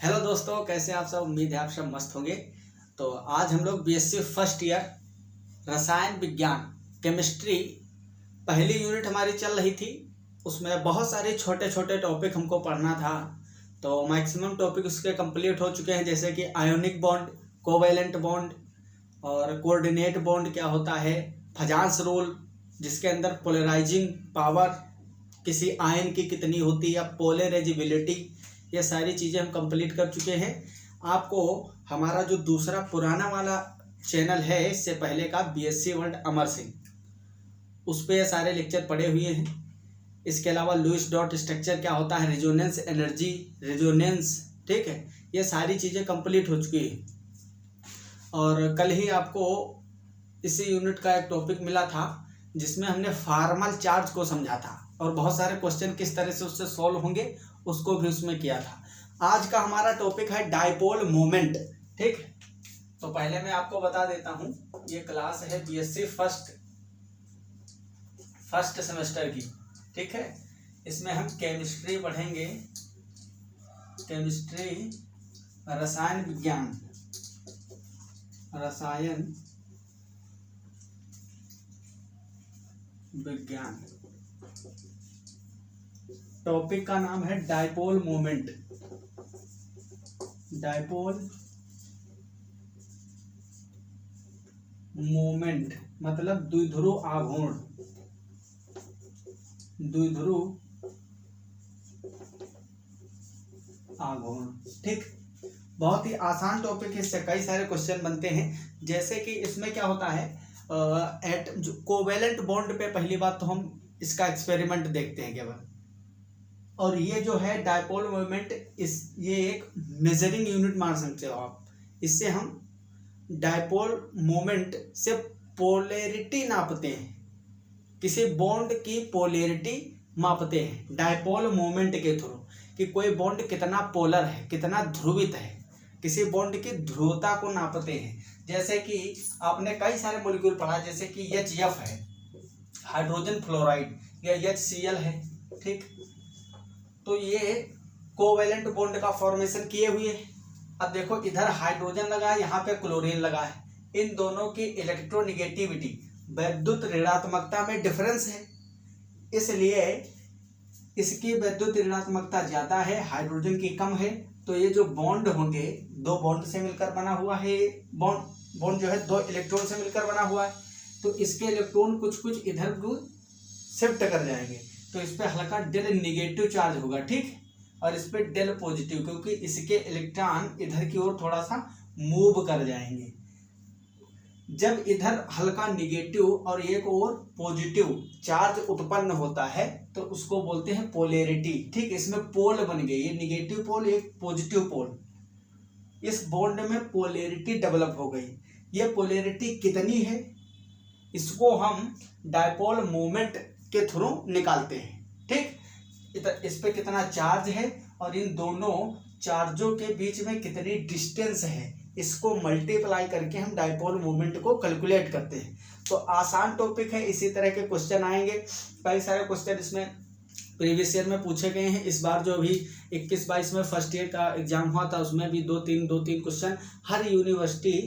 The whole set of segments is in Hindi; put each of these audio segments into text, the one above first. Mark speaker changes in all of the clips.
Speaker 1: हेलो दोस्तों, कैसे हैं आप सब। उम्मीद है आप सब मस्त होंगे। तो आज हम लोग बीएससी फर्स्ट ईयर रसायन विज्ञान केमिस्ट्री पहली यूनिट हमारी चल रही थी। उसमें बहुत सारे छोटे छोटे टॉपिक हमको पढ़ना था। तो मैक्सिमम टॉपिक उसके कंप्लीट हो चुके हैं, जैसे कि आयोनिक बॉन्ड, कोवैलेंट बॉन्ड और कोऑर्डिनेट बॉन्ड क्या होता है, फजांस रूल जिसके अंदर पोलराइजिंग पावर किसी आयन की कितनी होती है या पोलराइजेबिलिटी, ये सारी चीज़ें हम कंप्लीट कर चुके हैं। आपको हमारा जो दूसरा पुराना वाला चैनल है इससे पहले का बीएससी वर्ल्ड अमर सिंह, उस पर ये सारे लेक्चर पड़े हुए हैं। इसके अलावा लुईस डॉट स्ट्रक्चर क्या होता है, रेजोनेंस एनर्जी, रेजोनेंस, ठीक है, ये सारी चीज़ें कंप्लीट हो चुकी है। और कल ही आपको इसी यूनिट का एक टॉपिक मिला था जिसमें हमने फार्मल चार्ज को समझा था और बहुत सारे क्वेश्चन किस तरह से उससे सॉल्व होंगे उसको भी उसमें किया था। आज का हमारा टॉपिक है डायपोल मोमेंट, ठीक। तो पहले मैं आपको बता देता हूं, ये क्लास है बीएससी फर्स्ट सेमेस्टर की, ठीक है। इसमें हम केमिस्ट्री पढ़ेंगे, केमिस्ट्री रसायन विज्ञान, रसायन विज्ञान। टॉपिक का नाम है डायपोल मोमेंट। डायपोल मोमेंट मतलब द्विध्रुव आघूर्ण, द्विध्रुव आघूर्ण, ठीक। बहुत ही आसान टॉपिक है, इससे कई सारे क्वेश्चन बनते हैं। जैसे कि इसमें क्या होता है, कोवैलेंट बॉन्ड पे पहली बात तो हम इसका एक्सपेरिमेंट देखते हैं केवल। और ये जो है डायपोल मोमेंट, ये एक मेजरिंग यूनिट मान सकते हो आप। इससे हम डायपोल मोमेंट से पोलैरिटी नापते हैं, किसी बॉन्ड की पोलैरिटी मापते हैं डायपोल मोमेंट के थ्रू, कि कोई बॉन्ड कितना पोलर है, कितना ध्रुवित है, किसी बॉन्ड की ध्रुवता को नापते हैं। जैसे कि आपने कई सारे मॉलिक्यूल पढ़ा, जैसे कि HF है, हाइड्रोजन फ्लोराइड, या HCl है, ठीक। तो ये कोवैलेंट बॉन्ड का फॉर्मेशन किए हुए है। अब देखो, इधर हाइड्रोजन लगा है, यहाँ पे क्लोरीन लगा है। इन दोनों की इलेक्ट्रोनिगेटिविटी, वैद्युत ऋणात्मकता में डिफरेंस है, इसलिए इसकी वैद्युत ऋणात्मकता ज्यादा है, हाइड्रोजन की कम है। तो ये जो बॉन्ड होंगे, दो बॉन्ड से मिलकर बना हुआ है, बॉन्ड जो है दो इलेक्ट्रॉन से मिलकर बना हुआ है। तो इसके इलेक्ट्रॉन कुछ कुछ इधर को शिफ्ट कर जाएंगे, तो इस पे हल्का डेल निगेटिव चार्ज होगा, ठीक। और इस पे डेल पॉजिटिव, क्योंकि इसके इलेक्ट्रॉन इधर की ओर थोड़ा सा मूव कर जाएंगे। जब इधर हल्का निगेटिव और एक और पॉजिटिव चार्ज उत्पन्न होता है तो उसको बोलते हैं पोलैरिटी, ठीक। इसमें पोल बन गए, ये निगेटिव पोल, एक पॉजिटिव पोल, इस बॉन्ड में पोलैरिटी डेवलप हो गई। ये पोलैरिटी कितनी है, इसको हम डायपोल मोमेंट के थ्रू निकालते हैं, ठीक। इस पे कितना चार्ज है और इन दोनों चार्जों के बीच में कितनी डिस्टेंस है, इसको मल्टीप्लाई करके हम डायपोल मोमेंट को कैलकुलेट करते हैं। तो आसान टॉपिक है, इसी तरह के क्वेश्चन आएंगे। कई सारे क्वेश्चन इसमें प्रीवियस ईयर में पूछे गए हैं। इस बार जो भी 21-22 में फर्स्ट ईयर का एग्जाम हुआ था उसमें भी दो तीन क्वेश्चन हर यूनिवर्सिटी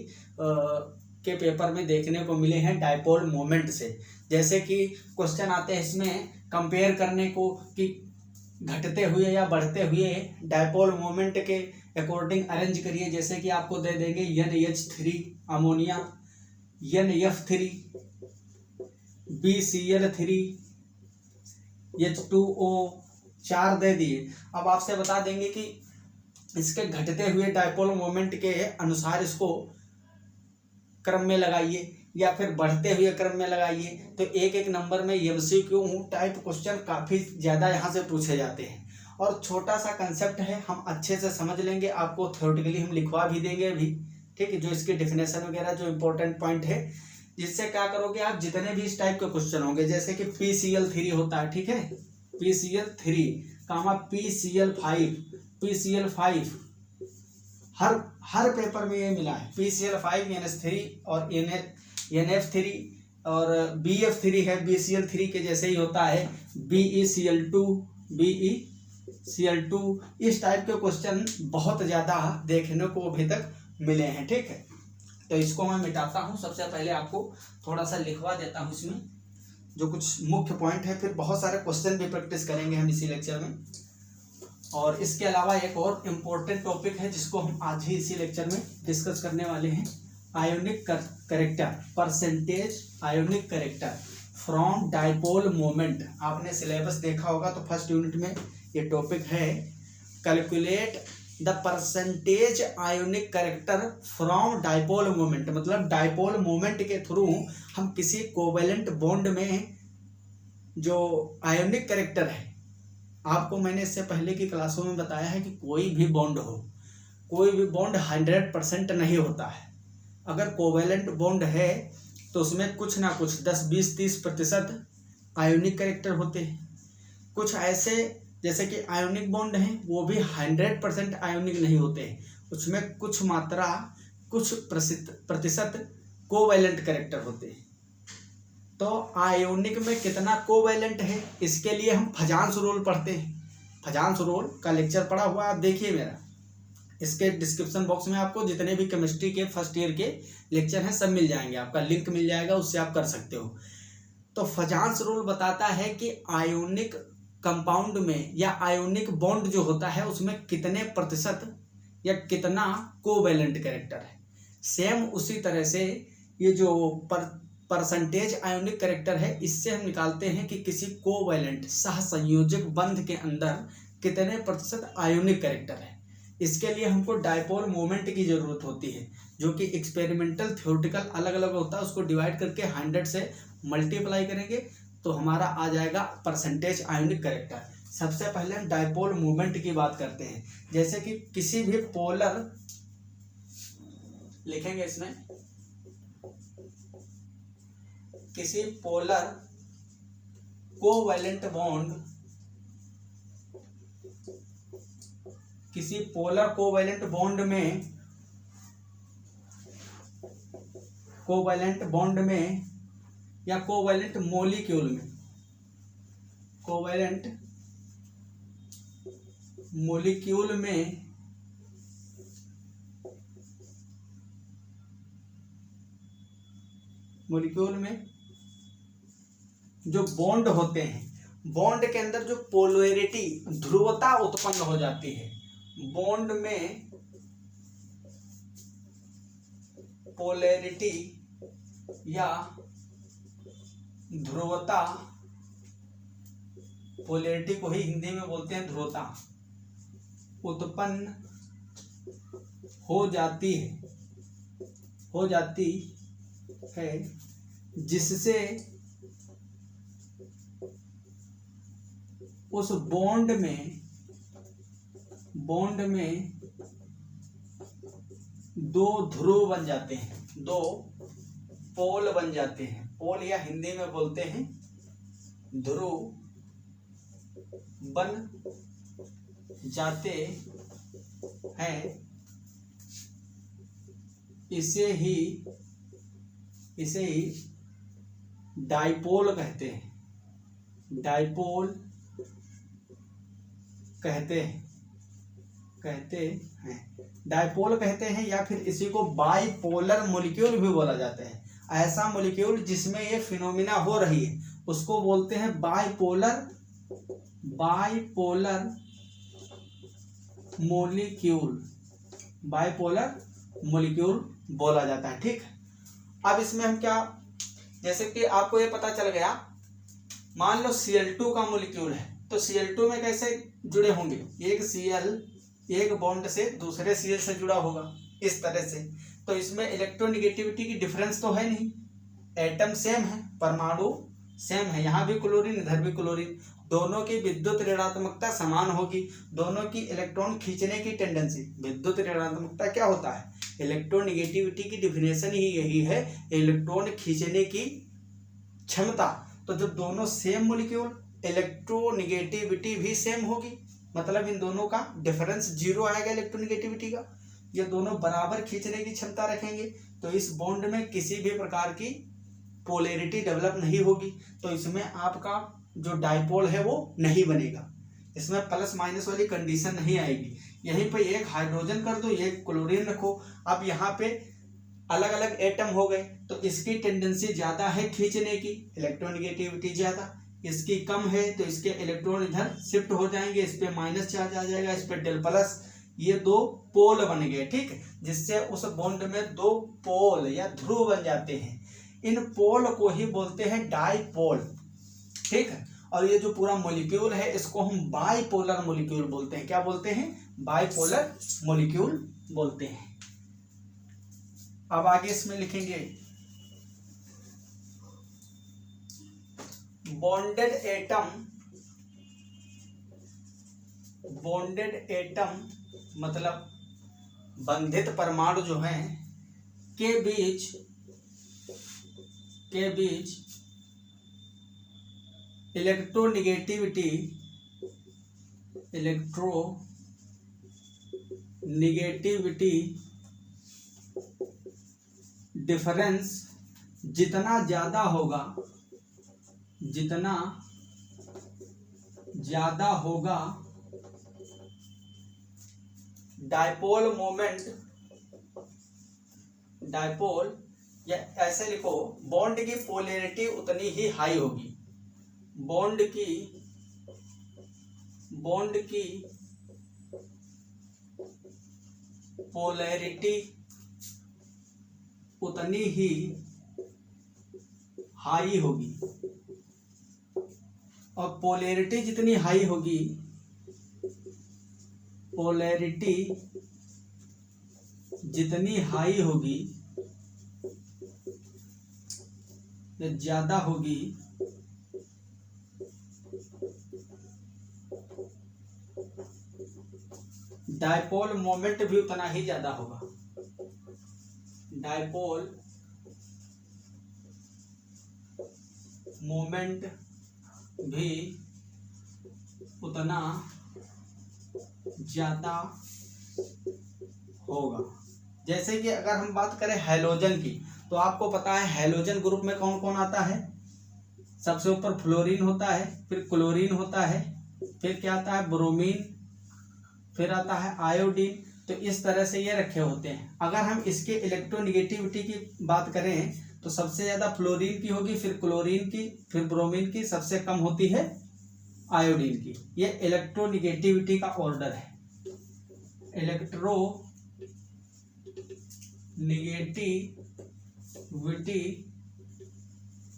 Speaker 1: के पेपर में देखने को मिले हैं डायपोल मोमेंट से। जैसे कि क्वेश्चन आते हैं इसमें कंपेयर करने को, कि घटते हुए या बढ़ते हुए डायपोल मोमेंट के अकॉर्डिंग अरेंज करिए। जैसे कि आपको दे देंगे NH3 ammonia, NF3, BCl3, H2O 4 दे दिए। अब आपसे बता देंगे कि इसके घटते हुए डायपोल मोमेंट के अनुसार इसको क्रम में लगाइए या फिर बढ़ते हुए क्रम में लगाइए। तो एक एक नंबर में MCQ टाइप क्वेश्चन काफ़ी ज़्यादा यहाँ से पूछे जाते हैं। और छोटा सा कंसेप्ट है, हम अच्छे से समझ लेंगे, आपको थ्योरेटिकली हम लिखवा भी देंगे अभी, ठीक है, जो इसके डेफिनेशन वगैरह जो इंपॉर्टेंट पॉइंट है, जिससे क्या करोगे आप, जितने भी इस टाइप के क्वेश्चन होंगे, जैसे कि PCl3 होता है, ठीक है, PCl3, PCl5 हर पेपर में ये मिला है। PCl5, NH3 और NF3 और BF3 है, BCl3 के जैसे ही होता है, BeCl2, BE Cl2, इस टाइप के क्वेश्चन बहुत ज़्यादा देखने को अभी तक मिले हैं। ठीक है, तो इसको मैं मिटाता हूँ। सबसे पहले आपको थोड़ा सा लिखवा देता हूँ इसमें जो कुछ मुख्य पॉइंट है, फिर बहुत सारे क्वेश्चन भी प्रैक्टिस करेंगे हम इसी लेक्चर में। और इसके अलावा एक और इम्पोर्टेंट टॉपिक है जिसको हम आज ही इसी लेक्चर में डिस्कस करने वाले हैं, ionic character, percentage ionic character from dipole moment. आपने सिलेबस देखा होगा तो फर्स्ट यूनिट में ये टॉपिक है, calculate the percentage ionic character from dipole moment. मतलब डाइपोल मोमेंट के थ्रू हम किसी कोवेलेंट बॉन्ड में जो आयोनिक करेक्टर है, आपको मैंने इससे पहले की क्लासों में बताया है कि कोई भी बॉन्ड हो, कोई भी बॉन्ड 100% नहीं होता है। अगर कोवेलेंट बॉन्ड है तो उसमें कुछ ना कुछ 10, 20, 30% आयोनिक करेक्टर होते हैं। कुछ ऐसे जैसे कि आयोनिक बॉन्ड हैं वो भी 100% आयोनिक नहीं होते हैं, उसमें कुछ मात्रा, कुछ प्रतिशत कोवेलेंट करेक्टर होते हैं। तो आयोनिक में कितना कोवेलेंट है, इसके लिए हम फजांस रूल पढ़ते हैं। फजांस रूल का लेक्चर पढ़ा हुआ आप देखिए मेरा, इसके डिस्क्रिप्शन बॉक्स में आपको जितने भी केमिस्ट्री के फर्स्ट ईयर के लेक्चर हैं सब मिल जाएंगे, आपका लिंक मिल जाएगा, उससे आप कर सकते हो। तो फजांस रूल बताता है कि आयोनिक कंपाउंड में या आयोनिक बॉन्ड जो होता है उसमें कितने प्रतिशत या कितना कोवेलेंट करेक्टर है। सेम उसी तरह से ये जो परसेंटेज आयोनिक करेक्टर है, इससे हम निकालते हैं कि किसी कोवेलेंट सहसंयोजक बंध के अंदर कितने प्रतिशत आयोनिक करेक्टर है। इसके लिए हमको डाइपोल मोमेंट की जरूरत होती है, जो कि एक्सपेरिमेंटल थ्योरेटिकल अलग अलग होता है। उसको डिवाइड करके 100 से मल्टीप्लाई करेंगे तो हमारा आ जाएगा परसेंटेज आयोनिक करेक्टर। सबसे पहले हम डाइपोल मोमेंट की बात करते हैं। जैसे कि किसी भी पोलर लिखेंगे इसमें, किसी पोलर कोवेलेंट बॉन्ड, किसी पोलर कोवेलेंट बॉन्ड में, कोवेलेंट बॉन्ड में या कोवेलेंट मॉलिक्यूल में, कोवेलेंट मॉलिक्यूल में जो बॉन्ड होते हैं, बॉन्ड के अंदर जो पोलैरिटी, ध्रुवता उत्पन्न हो जाती है, बॉन्ड में पोलैरिटी या ध्रुवता, पोलैरिटी को ही हिंदी में बोलते हैं ध्रुवता, उत्पन्न हो जाती है, जिससे उस बॉन्ड में दो ध्रुव बन जाते हैं, दो पोल बन जाते हैं। पोल या हिंदी में बोलते हैं ध्रुव बन जाते हैं। इसे ही डाइपोल कहते हैं, डाइपोल कहते हैं, डाइपोल कहते हैं, या फिर इसी को बाइपोलर मॉलिक्यूल भी बोला जाता है। ऐसा मॉलिक्यूल जिसमें ये फिनोमिना हो रही है उसको बोलते हैं बाइपोलर मॉलिक्यूल बोला जाता है। ठीक, अब इसमें हम क्या, जैसे कि आपको ये पता चल गया, मान लो Cl2 का मॉलिक्यूल है तो Cl2 में कैसे जुड़े होंगे, एक Cl एक बॉन्ड से दूसरे Cl से जुड़ा होगा इस तरह से। तो इसमें इलेक्ट्रोनिगेटिविटी की डिफरेंस तो है नहीं, एटम सेम है, परमाणु सेम है, यहाँ भी क्लोरीन इधर भी क्लोरीन, दोनों की विद्युत ऋणात्मकता समान होगी, दोनों की इलेक्ट्रॉन खींचने की टेंडेंसी, विद्युत ऋणात्मकता क्या होता है, इलेक्ट्रोनिगेटिविटी की डिफिनेशन ही यही है, इलेक्ट्रॉन खींचने की क्षमता। तो जब दोनों सेम मॉलिक्यूल, इलेक्ट्रोनिगेटिविटी भी सेम होगी, मतलब इन दोनों का डिफरेंस 0 आएगा इलेक्ट्रोनिगेटिविटी का। ये दोनों बराबर खींचने की क्षमता रखेंगे तो इस बॉन्ड में किसी भी प्रकार की पोलैरिटी डेवलप नहीं होगी, तो इसमें आपका जो डाइपोल है वो नहीं बनेगा। इसमें प्लस माइनस वाली कंडीशन नहीं आएगी। यहीं पे एक हाइड्रोजन कर दो, एक क्लोरीन रखो। अब यहाँ पे अलग अलग एटम हो गए, तो इसकी टेंडेंसी ज्यादा है खींचने की, इलेक्ट्रोनिगेटिविटी ज्यादा, इसकी कम है तो इसके इलेक्ट्रॉन इधर शिफ्ट हो जाएंगे, इस पे माइनस चार्ज आ जाएगा, इस पे डेल प्लस, ये दो पोल बन गए, ठीक है, जिससे उस बॉन्ड में दो पोल या ध्रुव बन जाते हैं। इन पोल को ही बोलते हैं डाइपोल, ठीक है। और ये जो पूरा मॉलिक्यूल है इसको हम बाइपोलर मॉलिक्यूल बोलते हैं। क्या बोलते हैं? बाइपोलर मॉलिक्यूल बोलते हैं। अब आगे इसमें लिखेंगे बॉन्डेड एटम मतलब बंधित परमाणु जो हैं के बीच इलेक्ट्रोनिगेटिविटी डिफरेंस जितना ज्यादा होगा डाइपोल या ऐसे लिखो, बॉन्ड की पोलैरिटी उतनी ही हाई होगी, बॉन्ड की पोलैरिटी उतनी ही हाई होगी, और पोलैरिटी जितनी हाई होगी, पोलैरिटी जितनी हाई होगी या ज्यादा होगी, डाइपोल मोमेंट भी उतना ही ज्यादा होगा, डाइपोल मोमेंट भी उतना ज्यादा होगा। जैसे कि अगर हम बात करें हैलोजन की, तो आपको पता है हैलोजन ग्रुप में कौन कौन आता है? सबसे ऊपर फ्लोरीन होता है, फिर क्लोरीन होता है, फिर क्या आता है? ब्रोमीन, फिर आता है आयोडीन। तो इस तरह से ये रखे होते हैं। अगर हम इसके इलेक्ट्रोनिगेटिविटी की बात करें तो सबसे ज्यादा फ्लोरीन की होगी, फिर क्लोरीन की, फिर ब्रोमीन की, सबसे कम होती है आयोडीन की। ये इलेक्ट्रोनिगेटिविटी का ऑर्डर है, इलेक्ट्रोनिगेटिविटी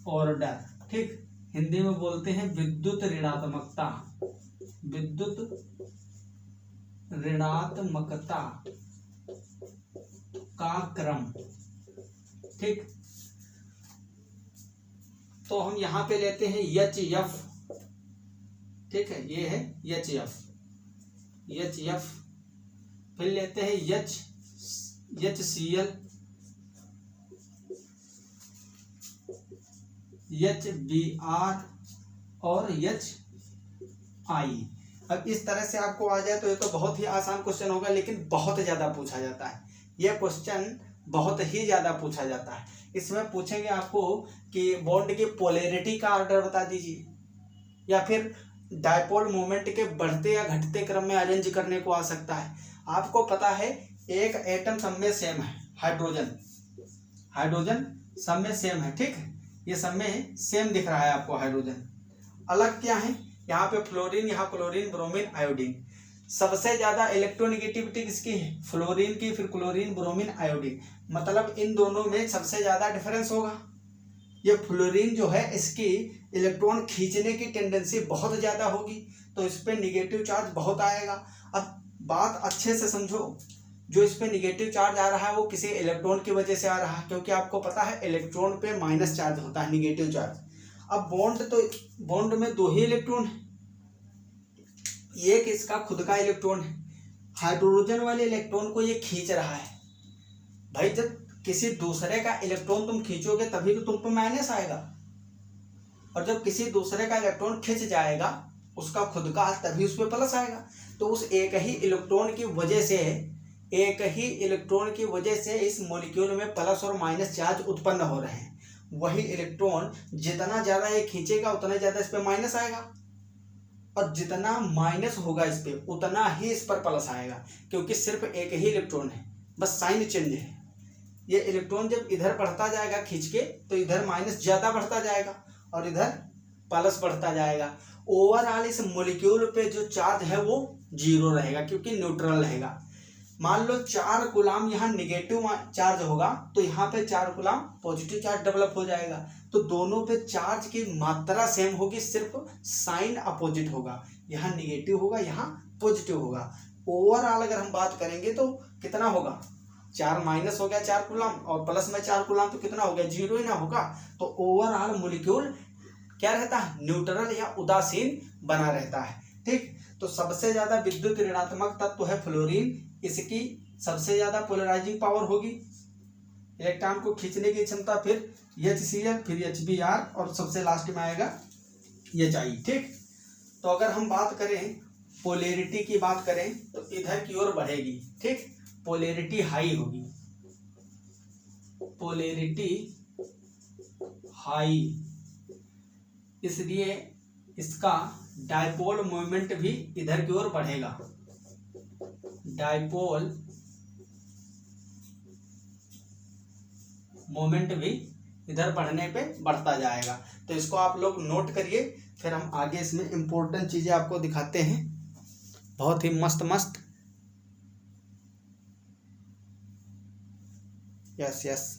Speaker 1: ऑर्डर, ठीक। हिंदी में बोलते हैं विद्युत ऋणात्मकता, विद्युत ऋणात्मकता का क्रम, ठीक। तो हम यहां पे लेते हैं HF, ठीक है, ये है HF, फिर लेते हैं HCl, HBr और HI। अब इस तरह से आपको आ जाए तो ये तो बहुत ही आसान क्वेश्चन होगा, लेकिन बहुत ज्यादा पूछा जाता है। यह क्वेश्चन बहुत ही ज्यादा पूछा जाता है। इसमें पूछेंगे आपको कि बॉन्ड की पोलैरिटी का ऑर्डर बता दीजिए, या फिर डाइपोल मोमेंट के बढ़ते या घटते क्रम में अरेंज करने को आ सकता है। आपको पता है एक एटम सब में सेम है, हाइड्रोजन सब में सेम है, ठीक है, ये सब में सेम दिख रहा है आपको हाइड्रोजन। अलग क्या है? यहाँ पे फ्लोरीन, यहाँ क्लोरीन, ब्रोमीन, आयोडीन। सबसे ज्यादा इलेक्ट्रोनिगेटिविटी किसकी है? फ्लोरीन की, फिर क्लोरीन, ब्रोमीन, आयोडीन। मतलब इन दोनों में सबसे ज्यादा डिफरेंस होगा। ये फ्लोरीन जो है इसकी इलेक्ट्रॉन खींचने की टेंडेंसी बहुत ज्यादा होगी, तो इस पे निगेटिव चार्ज बहुत आएगा। अब बात अच्छे से समझो, जो इस पे निगेटिव चार्ज आ रहा है वो किसी इलेक्ट्रॉन की वजह से आ रहा है, क्योंकि आपको पता है इलेक्ट्रॉन पे माइनस चार्ज होता है, निगेटिव चार्ज। अब बॉन्ड में दो ही इलेक्ट्रॉन है, एक इसका खुद का इलेक्ट्रॉन है, हाइड्रोजन वाले इलेक्ट्रॉन को ये खींच रहा है। भाई जब किसी दूसरे का इलेक्ट्रॉन तुम खींचोगे तभी तो तुम पे माइनस आएगा, और जब किसी दूसरे का इलेक्ट्रॉन खींच जाएगा उसका खुद का, तभी उस पर प्लस आएगा। तो उस एक ही इलेक्ट्रॉन की वजह से इस मॉलिक्यूल में प्लस और माइनस चार्ज उत्पन्न हो रहे हैं। वही इलेक्ट्रॉन जितना ज्यादा ये खींचेगा उतना ज्यादा इस पे माइनस आएगा, और जितना माइनस होगा इस पे उतना ही इस पर प्लस आएगा, क्योंकि सिर्फ एक ही इलेक्ट्रॉन है, बस साइन चेंज है। ये इलेक्ट्रॉन जब इधर बढ़ता जाएगा खींच के तो इधर माइनस ज़्यादा बढ़ता जाएगा और इधर प्लस बढ़ता जाएगा। ओवरऑल इस मॉलिक्यूल पे जो चार्ज है वो जीरो रहेगा, क्योंकि न्यूट्रल रहेगा। मान लो 4 कूलम यहाँ निगेटिव चार्ज होगा तो यहाँ पे 4 कूलम पॉजिटिव चार्ज डेवलप हो जाएगा। तो दोनों पे चार्ज की मात्रा सेम होगी, सिर्फ साइन अपोजिट होगा, यहाँ निगेटिव होगा यहाँ पॉजिटिव होगा। ओवरऑल अगर हम बात करेंगे तो कितना होगा, 4 माइनस हो गया 4 कूलम और प्लस में 4 कूलम, तो कितना हो गया, जीरो ही ना होगा। तो ओवरऑल मॉलिक्यूल क्या रहता है, न्यूट्रल या उदासीन बना रहता है। ठीक, तो सबसे ज्यादा विद्युत ऋणात्मक तत्व है फ्लोरीन, इसकी सबसे ज्यादा पोलराइजिंग पावर होगी, इलेक्ट्रॉन को खींचने की क्षमता, फिर HCl, फिर HBr और सबसे लास्ट में आएगा HI। ठीक, तो अगर हम बात करें पोलैरिटी की बात करें तो इधर की ओर बढ़ेगी। ठीक, पोलैरिटी हाई होगी, पोलैरिटी हाई, इसलिए इसका डायपोल मोमेंट भी इधर की ओर बढ़ेगा, डायपोल मोमेंट भी इधर बढ़ने पे बढ़ता जाएगा। तो इसको आप लोग नोट करिए, फिर हम आगे इसमें इंपॉर्टेंट चीजें आपको दिखाते हैं, बहुत ही मस्त मस्त। यस यस,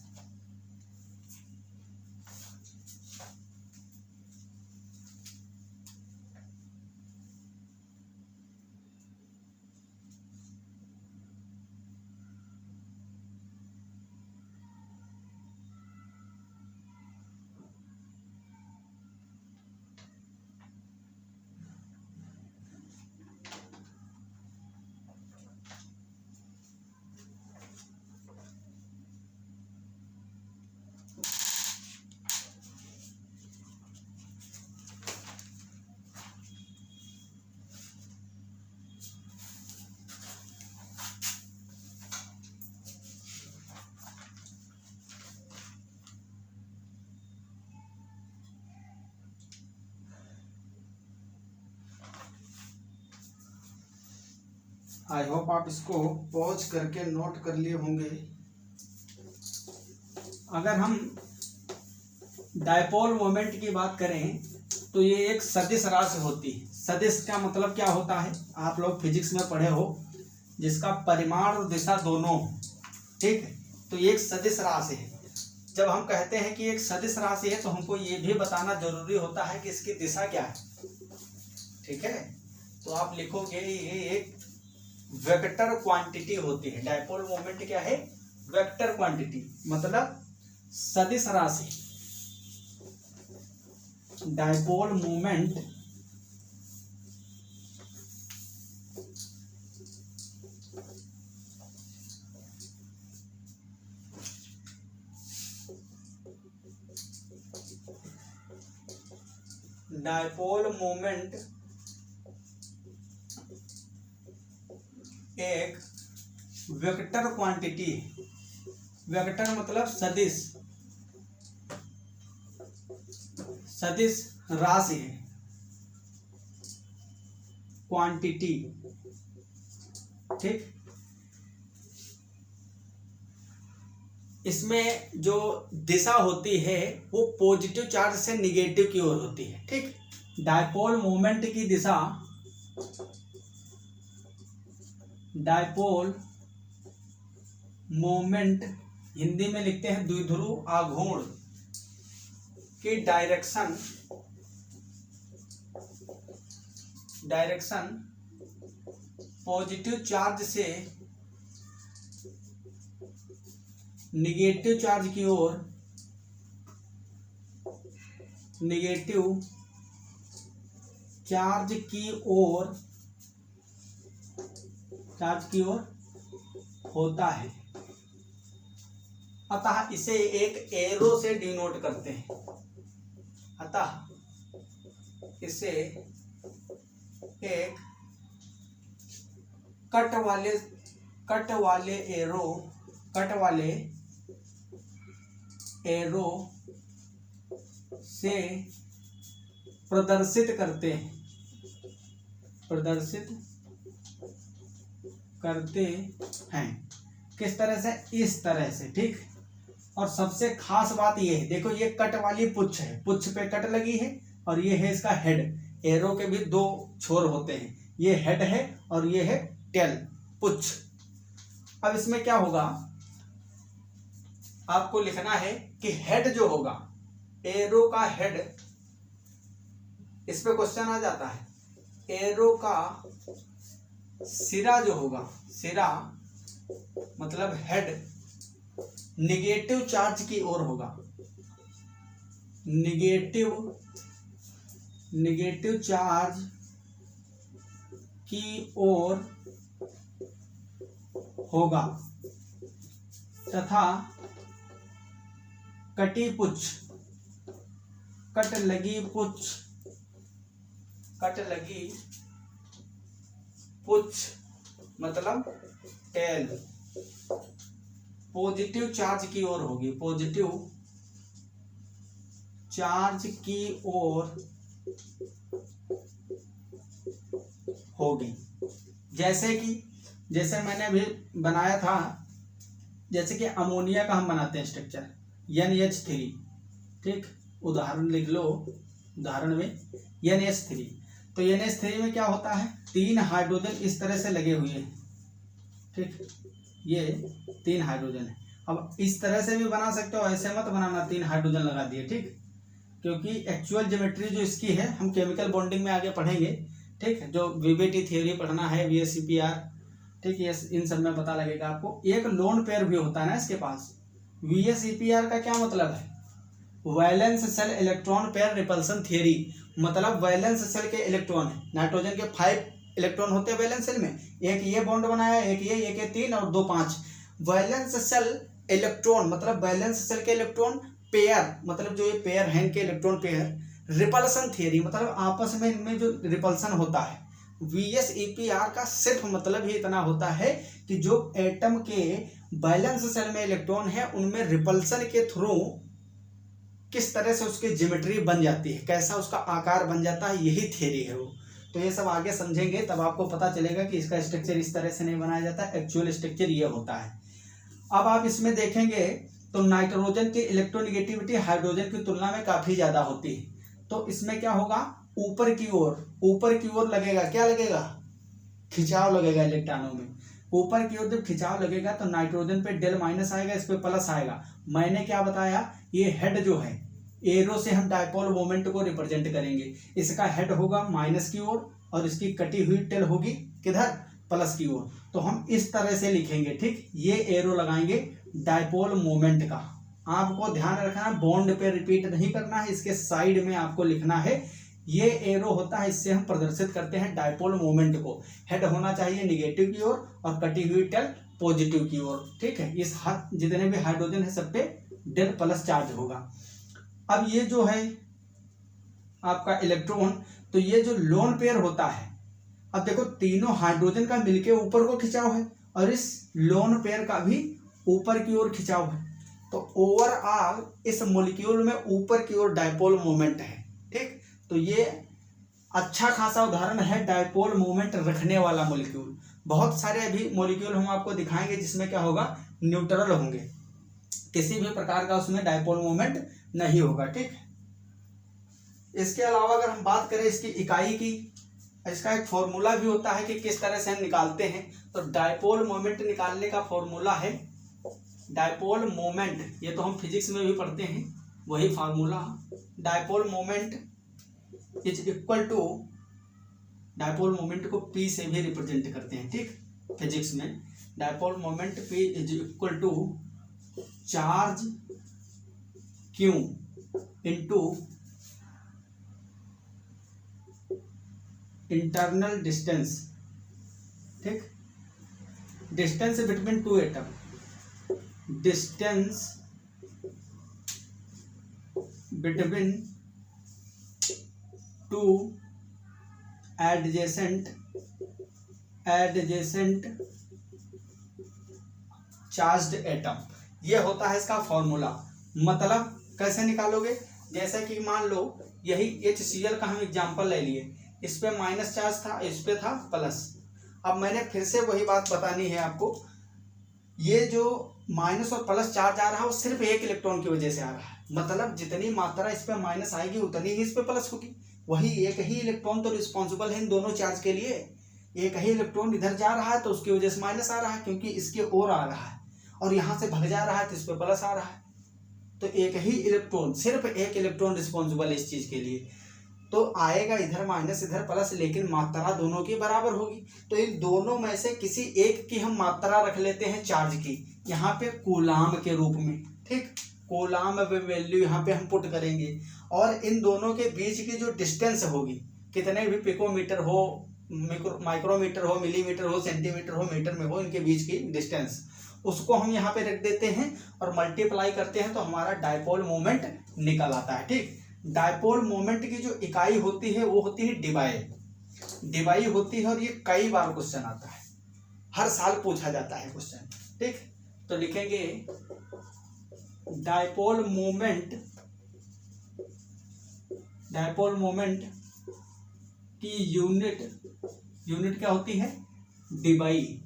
Speaker 1: आई होप आप इसको पॉज करके नोट कर लिए होंगे। अगर हम डायपोल मोमेंट की बात करें तो ये एक सदिश राशि होती है। सदिश का मतलब क्या होता है, आप लोग फिजिक्स में पढ़े हो, जिसका परिमाण और दिशा दोनों। ठीक है, तो ये एक सदिश राशि है। जब हम कहते हैं कि एक सदिश राशि है तो हमको ये भी बताना जरूरी होता है कि इसकी दिशा क्या है। ठीक है, तो आप लिखोगे ये एक वेक्टर क्वांटिटी होती है। डायपोल मोमेंट क्या है, वेक्टर क्वांटिटी, मतलब सदिश राशि। डायपोल मोमेंट एक वेक्टर क्वांटिटी है। वेक्टर मतलब सदिश, सदिश राशि है, क्वांटिटी। ठीक, इसमें जो दिशा होती है वो पॉजिटिव चार्ज से निगेटिव की ओर होती है। ठीक, डायपोल मोमेंट की दिशा, डायपोल मोमेंट हिंदी में लिखते हैं द्विध्रुव आघूर्ण की डायरेक्शन, डायरेक्शन पॉजिटिव चार्ज से निगेटिव चार्ज की ओर, निगेटिव चार्ज की ओर, चार्ज की ओर होता है। अतः इसे एक एरो से डिनोट करते हैं। अतः इसे एक कट वाले एरो से प्रदर्शित करते हैं। प्रदर्शित करते हैं। किस तरह से? इस तरह से, ठीक। और सबसे खास बात ये है, देखो ये कट वाली पुच्छ है, पुच्छ पे कट लगी है, और ये है इसका हेड। एरो के भी दो छोर होते हैं, ये हेड है और ये है टेल, पुच्छ। अब इसमें क्या होगा, आपको लिखना है कि हेड जो होगा, एरो का हेड, इस पे क्वेश्चन आ जाता है, एरो का सिरा जो होगा, सिरा मतलब हेड, निगेटिव चार्ज की ओर होगा, निगेटिव चार्ज की ओर होगा, तथा कटी पुच्छ, कट लगी पुच्छ मतलब टेल पॉजिटिव चार्ज की ओर होगी, पॉजिटिव चार्ज की ओर होगी। जैसे मैंने अभी बनाया था, जैसे कि अमोनिया का हम बनाते हैं स्ट्रक्चर NH3, ठीक। उदाहरण लिख लो, उदाहरण में NH3, तो NH3 में क्या होता है, 3 हाइड्रोजन इस तरह से लगे हुए हैं, ठीक। ये 3 हाइड्रोजन है। अब इस तरह से भी बना सकते हो, ऐसे मत बनाना 3 हाइड्रोजन लगा दिए, ठीक, क्योंकि एक्चुअल ज्योमेट्री जो इसकी है हम केमिकल बॉन्डिंग में आगे पढ़ेंगे, ठीक। जो VBT थ्योरी पढ़ना है, VSEPR, ठीक, ये इन सब में पता लगेगा आपको। एक लोन पेयर भी होता है ना इसके पास। VSEPR का क्या मतलब है, valence shell electron pair repulsion theory, मतलब वैलेंस सेल के इलेक्ट्रॉन है, नाइट्रोजन के 5 इलेक्ट्रॉन होते हैं वैलेंस सेल में, एक ये बॉन्ड बनाया, एक ये 3 और 2 5। वैलेंस सेल इलेक्ट्रॉन मतलब वैलेंस सेल के इलेक्ट्रॉन पेयर, मतलब जो ये पेयर है इनके इलेक्ट्रॉन पेयर, रिपल्सन थ्योरी मतलब आपस में इनमें जो रिपल्सन होता है। VSEPR का सिर्फ मतलब ही इतना होता है कि जो एटम के वैलेंस सेल में इलेक्ट्रॉन है उनमें रिपल्सन के थ्रू किस तरह से उसकी ज्योमेट्री बन जाती है, कैसा उसका आकार बन जाता है, यही थ्योरी है वो। तो ये सब आगे समझेंगे तब आपको पता चलेगा कि इसका स्ट्रक्चर इस तरह से नहीं बनाया जाता, एक्चुअल स्ट्रक्चर ये होता है। अब आप इसमें देखेंगे तो नाइट्रोजन की इलेक्ट्रोनेगेटिविटी हाइड्रोजन की तुलना में काफी ज्यादा होती है, तो इसमें क्या होगा, ऊपर की ओर लगेगा, क्या लगेगा, खिंचाव लगेगा इलेक्ट्रॉनों में। ऊपर की ओर जब खिंचाव लगेगा तो नाइट्रोजन पे डेल माइनस आएगा, इस पे प्लस आएगा। मैंने क्या बताया, ये हेड जो है, एरो से हम डायपोल मोमेंट को रिप्रेजेंट करेंगे। इसका हेड होगा माइनस की ओर और इसकी कटी हुई टेल होगी किधर, प्लस की ओर। तो हम इस तरह से लिखेंगे, ठीक। ये एरो लगाएंगे डायपोल मोमेंट का। आपको ध्यान रखना है, बॉन्ड पे रिपीट नहीं करना है, इसके साइड में आपको लिखना है ये एरो होता है, इससे हम प्रदर्शित करते हैं डायपोल मोमेंट को। हेड होना चाहिए निगेटिव की ओर और कटी हुई टेल पॉजिटिव की ओर, ठीक है। इस जितने भी हाइड्रोजन है सब पे डेल प्लस चार्ज होगा। अब ये जो है आपका इलेक्ट्रॉन, तो ये जो लोन पेयर होता है, अब देखो तीनों हाइड्रोजन का मिलके ऊपर को खिंचाव है और इस लोन पेयर का भी ऊपर की ओर खिंचाव है, तो ओवरऑल इस मॉलिक्यूल में ऊपर की ओर डायपोल मोमेंट है, ठीक। तो ये अच्छा खासा उदाहरण है डायपोल मोमेंट रखने वाला मॉलिक्यूल। बहुत सारे अभी मॉलिक्यूल हम आपको दिखाएंगे जिसमें क्या होगा, न्यूट्रल होंगे, किसी भी प्रकार का उसमें डायपोल मोमेंट नहीं होगा, ठीक। इसके अलावा अगर हम बात करें इसकी इकाई की, इसका एक फॉर्मूला भी होता है कि किस तरह से हम निकालते हैं। तो डायपोल मोमेंट निकालने का फॉर्मूला है, डायपोल मोमेंट, ये तो हम फिजिक्स में भी पढ़ते हैं, वही formula. Dipole moment is equal to, dipole moment को P से भी रिप्रेजेंट करते हैं, ठीक, फिजिक्स में। Dipole moment P is equal to charge Q into internal distance, ठीक, distance between two atom, distance between two adjacent charged atom, ये होता है इसका फॉर्मूला। मतलब कैसे निकालोगे, जैसे कि मान लो यही HCl का हम एग्जांपल ले लिए, इस पे माइनस चार्ज था, इस पे था प्लस। अब मैंने फिर से वही बात बतानी है आपको, ये जो माइनस और प्लस चार्ज आ रहा है वो सिर्फ एक इलेक्ट्रॉन की वजह से आ रहा है, मतलब जितनी मात्रा इस पे माइनस आएगी उतनी ही इस पे प्लस होगी। वही एक ही इलेक्ट्रॉन तो रिस्पॉन्सिबल है इन दोनों चार्ज के लिए। एक ही इलेक्ट्रॉन इधर जा रहा है तो उसकी वजह से माइनस आ रहा है, क्योंकि इसके ओर आ रहा है, और यहाँ से भग जा रहा है तो इस पे प्लस आ रहा है। तो एक ही इलेक्ट्रॉन, सिर्फ एक इलेक्ट्रॉन रिस्पॉन्सिबल है इस चीज के लिए। तो आएगा इधर माइनस इधर प्लस, लेकिन मात्रा दोनों की बराबर होगी। तो इन दोनों में से किसी एक की हम मात्रा रख लेते हैं चार्ज की, यहाँ पे कूलाम के रूप में, ठीक। कूलाम वैल्यू यहाँ पे हम पुट करेंगे, और इन दोनों के बीच की जो डिस्टेंस होगी, कितने भी पिकोमीटर हो, माइक्रोमीटर हो, मिलीमीटर हो, सेंटीमीटर हो, मीटर में हो, इनके बीच की डिस्टेंस, उसको हम यहाँ पे रख देते हैं और मल्टीप्लाई करते हैं तो हमारा डायपोल मोमेंट निकल आता है, ठीक। डायपोल मोमेंट की जो इकाई होती है वो होती है डिबाई, डिबाई होती है, और ये कई बार क्वेश्चन आता है, हर साल पूछा जाता है क्वेश्चन, ठीक। तो लिखेंगे डायपोल मोमेंट, डायपोल मोमेंट की यूनिट, यूनिट क्या होती है, डिबाई,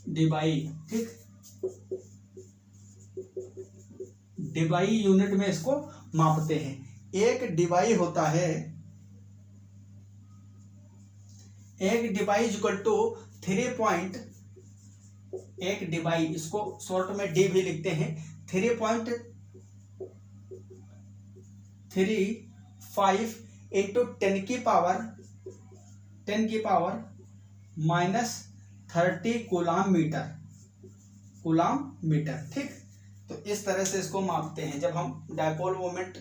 Speaker 1: डिबाई, ठीक। डिबाई यूनिट में इसको मापते हैं। एक डिबाई होता है, एक डिबाई इक्वल टू 3 एक डिबाई, इसको शॉर्ट में डी भी लिखते हैं, 3.35 इंटू 10 की power -30 coulomb metre, coulomb metre, ठीक। तो इस तरह से इसको मापते हैं। जब हम डायपोल मोमेंट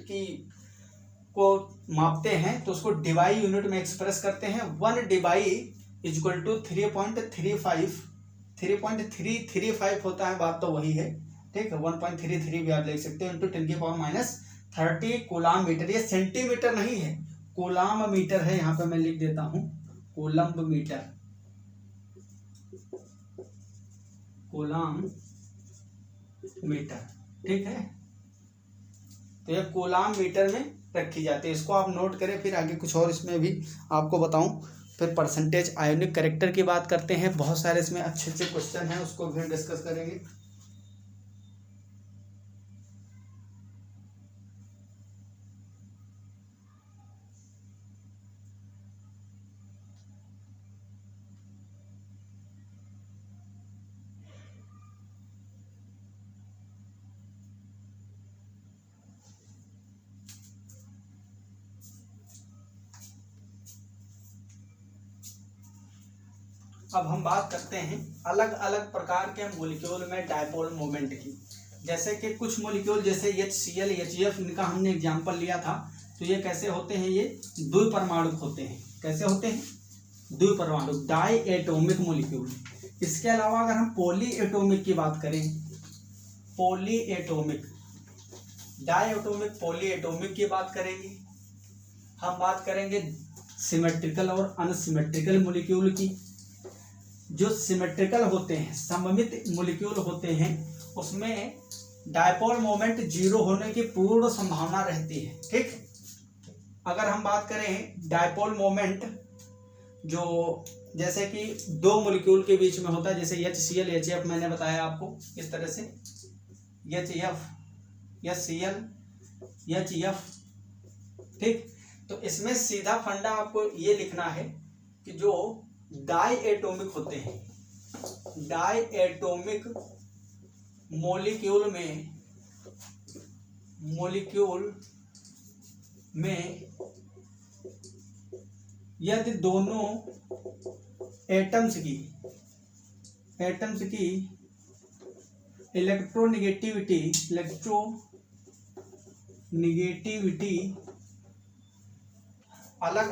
Speaker 1: को मापते हैं तो उसको डिबाई यूनिट में एक्सप्रेस करते हैं। 1 डिबाई इक्वल टू 3.35 होता है, बात तो वही है, ठीक है। 1.33 भी आप लिख सकते हो, इंटू 10 की पावर -30 कूलाम मीटर। ये सेंटीमीटर नहीं है, कूलाम मीटर है, यहाँ पे मैं लिख देता हूँ कूलम्ब मीटर, कूलाम मीटर, ठीक है। तो ये कूलाम मीटर में रखी जाती है, इसको आप नोट करें। फिर आगे कुछ और इसमें भी आपको बताऊं, फिर परसेंटेज आयोनिक करेक्टर की बात करते हैं, बहुत सारे इसमें अच्छे अच्छे क्वेश्चन हैं, उसको भी डिस्कस करेंगे। अब हम बात करते हैं अलग अलग प्रकार के मॉलिक्यूल में डायपोल मोमेंट की। जैसे कि कुछ मॉलिक्यूल जैसे HCl, HF, इनका हमने एग्जांपल लिया था, तो ये कैसे होते हैं, ये द्विपरमाणुक होते हैं। कैसे होते हैं, द्विपरमाणुक, डाई एटोमिक मॉलिक्यूल। इसके अलावा अगर हम पॉली एटोमिक की बात करें, poly atomic, di atomic, poly atomic की बात करेंगे। हम बात करेंगे सिमेट्रिकल और अनसिमेट्रिकल मॉलिक्यूल की। जो सिमेट्रिकल होते हैं, सममित मॉलिक्यूल होते हैं, उसमें डायपोल मोमेंट 0 होने की पूर्ण संभावना रहती है, ठीक। अगर हम बात करें डायपोल मोमेंट जो जैसे कि दो मॉलिक्यूल के बीच में होता है, जैसे HCl, HF मैंने बताया आपको इस तरह से, HF, HCl, HF, ठीक। तो इसमें सीधा फंडा आपको ये लिखना है कि जो डाई एटोमिक होते हैं, डाई एटोमिक मॉलिक्यूल में यदि दोनों एटम्स की इलेक्ट्रोनिगेटिविटी अलग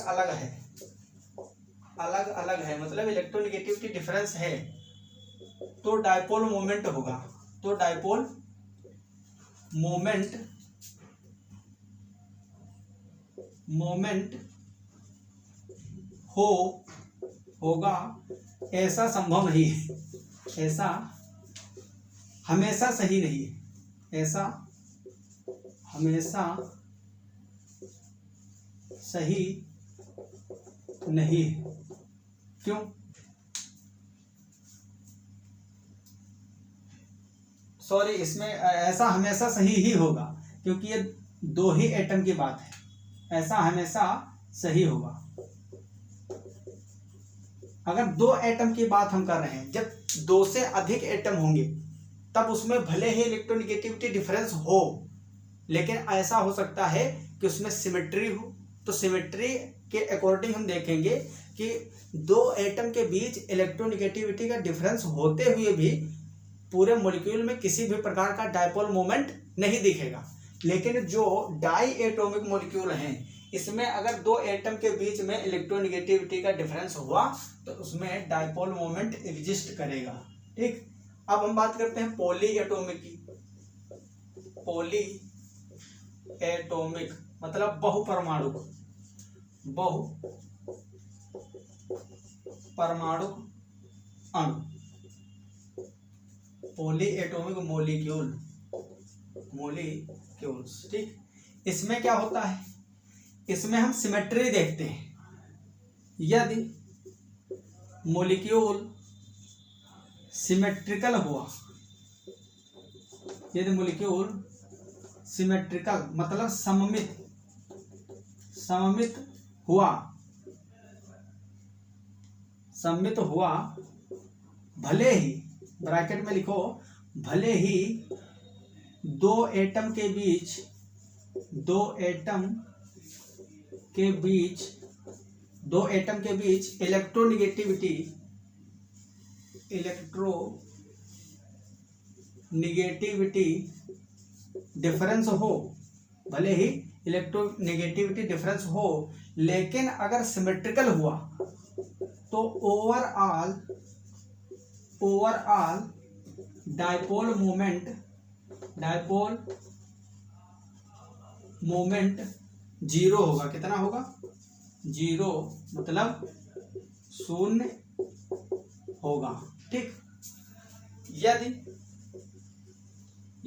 Speaker 1: अलग है, मतलब इलेक्ट्रोनिगेटिविटी डिफरेंस है, तो डायपोल मोमेंट होगा। तो डायपोल मोमेंट होगा, ऐसा संभव नहीं है, ऐसा हमेशा सही नहीं है, ऐसा हमेशा सही नहीं है। क्यों? सॉरी, इसमें ऐसा हमेशा सही ही होगा क्योंकि ये दो ही एटम की बात है, ऐसा हमेशा सही होगा। अगर दो एटम की बात हम कर रहे हैं, जब दो से अधिक एटम होंगे तब उसमें भले ही इलेक्ट्रोनेगेटिविटी डिफरेंस हो, लेकिन ऐसा हो सकता है कि उसमें सिमेट्री हो। तो सिमेट्री के अकॉर्डिंग हम देखेंगे कि दो एटम के बीच इलेक्ट्रोनेगेटिविटी का डिफरेंस होते हुए भी पूरे मॉलिक्यूल में किसी भी प्रकार का डायपोल मोमेंट नहीं दिखेगा। लेकिन जो डाई एटॉमिक मॉलिक्यूल हैं, इसमें अगर दो एटम के बीच में इलेक्ट्रोनेगेटिविटी का डिफरेंस हुआ तो उसमें डायपोल मोमेंट एग्जिस्ट करेगा। ठीक, अब हम बात करते हैं पॉली एटॉमिक की। पॉली एटॉमिक मतलब बहुपरमाणुक, बहुपरमाणुक अणु, पॉली एटॉमिक मॉलिक्यूल्स। ठीक, इसमें क्या होता है, इसमें हम सिमेट्री देखते हैं। यदि मॉलिक्यूल सिमेट्रिकल हुआ, यदि मॉलिक्यूल सिमेट्रिकल मतलब सममित हुआ, भले ही ब्रैकेट में लिखो, भले ही दो एटम के बीच इलेक्ट्रोनेगेटिविटी डिफरेंस हो, भले ही इलेक्ट्रोनेगेटिविटी डिफरेंस हो, लेकिन अगर सिमेट्रिकल हुआ तो ओवरऑल डायपोल मोमेंट जीरो होगा। कितना होगा? जीरो, मतलब शून्य होगा। ठीक,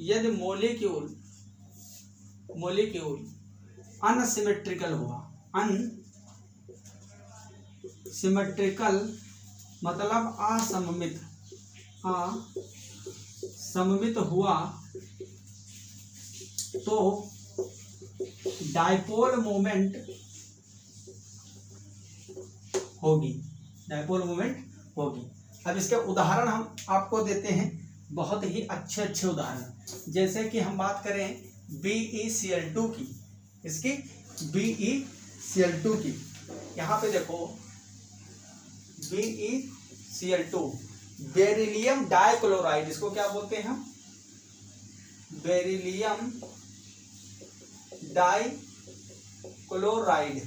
Speaker 1: यदि मॉलिक्यूल अनसिमेट्रिकल हुआ, अनसिमेट्रिकल मतलब असममित हुआ तो डायपोल मोमेंट होगी। अब इसके उदाहरण हम आपको देते हैं, बहुत ही अच्छे उदाहरण। जैसे कि हम बात करें BeCl2 की, इसकी BeCl2 की, यहाँ पे देखो BeCl2 बेरिलियम डाइक्लोराइड, इसको क्या बोलते हैं हम? बेरिलियम डाइक्लोराइड,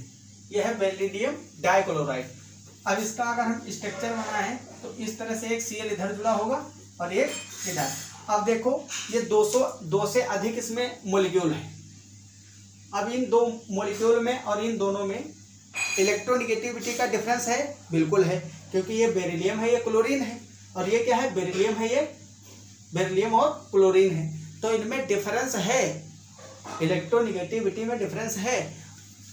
Speaker 1: यह है बेरिलियम डाइक्लोराइड। अब इसका अगर हम स्ट्रक्चर बनाएं तो इस तरह से एक Cl इधर जुड़ा होगा और एक इधर। अब देखो ये 200 से अधिक इसमें मॉलिक्यूल है। अब इन दो मॉलिक्यूल में और इन दोनों में इलेक्ट्रोनेगेटिविटी का डिफरेंस है, बिल्कुल है, क्योंकि ये बेरिलियम है, ये क्लोरीन है, और ये क्या है? बेरिलियम है, ये बेरिलियम और क्लोरीन है। तो इनमें डिफरेंस है, इलेक्ट्रोनेगेटिविटी में डिफरेंस है,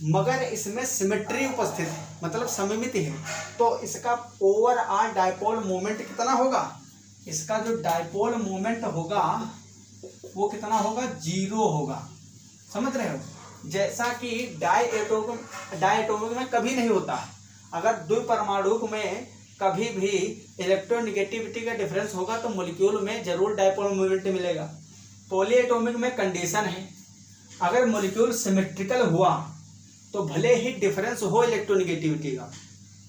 Speaker 1: मगर इसमें सिमेट्री उपस्थित है, मतलब सममित है। तो इसका ओवरऑल डायपोल मोमेंट कितना होगा? इसका जो डायपोल मोमेंट होगा वो कितना होगा? जीरो होगा। समझ रहे हो? जैसा कि डायएटॉमिक में कभी नहीं होता है। अगर द्विपरमाणुक में कभी भी इलेक्ट्रोनेगेटिविटी का डिफरेंस होगा तो मॉलिक्यूल में जरूर डायपोल मोमेंट मिलेगा। पॉलीएटॉमिक में कंडीशन है, अगर मॉलिक्यूल सिमेट्रिकल हुआ तो भले ही डिफरेंस हो इलेक्ट्रोनेगेटिविटी का,